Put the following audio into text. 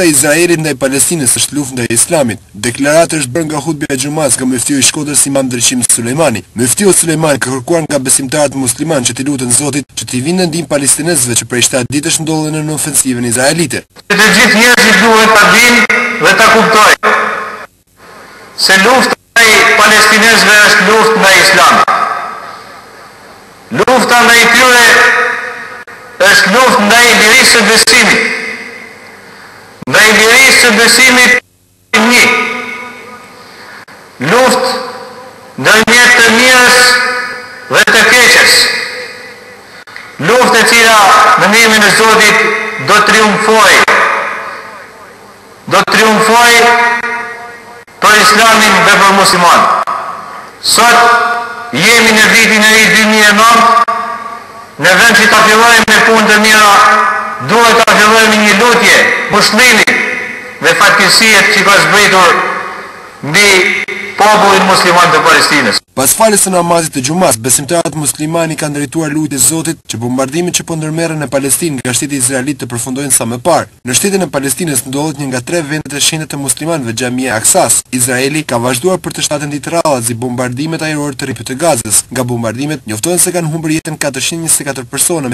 Lufta e Izraelit ndaj Palestinës është luftë ndaj Islamit. Deklarata është bërë nga hutbja e xhumas nga muftiu i Shkodrës Imam Dreqim Sulejmani. Muftiu Sulejmani ka kërkuar nga besimtarët muslimanë që t'i lutën Zotit që t'i vinë në ndihmë palestinezëve që prej 7 ditësh ndodhen në ofensivën izraelite. Të gjithë njerëzit duhet ta dinë dhe ta kuptojnë se lufta ndaj palestinezëve është luftë ndaj Islamit. Lufta ndaj tyre është luftë ndaj lirisë së besimit. Ndaj lirisë së besimit një. Luftë ndërmjet të mirës dhe të keqes. Luftë e cila në emrin e Zotit do triumfoj. Do triumfoj për Islamin dhe për muslimanë. Sot jemi në vitin e ri 2009, në vend që ta fillojmë me punë të mira, duhet ta fillojmë një lutje muslimit dhe fatkeqësitë që ka zbritur mbi popullin musliman të Palestinës. Pas faljes së namazit të xumas, besimtarët muslimanë kanë drejtuar lutjes Zotit që bombardimet që po ndërmerren në Palestinë nga shteti izraelit të përfundojnë sa më parë. Në shtetin e Palestinës ndodhet një nga 3 vendet e shenjtë të muslimanëve, Xhamia Aksas. Izraeli ka vazhduar për të shtatën ditë radhazi bombardimet ajrore të rripit të Gazës. Nga bombardimet njoftohen se kanë humbur jetën 424 persona,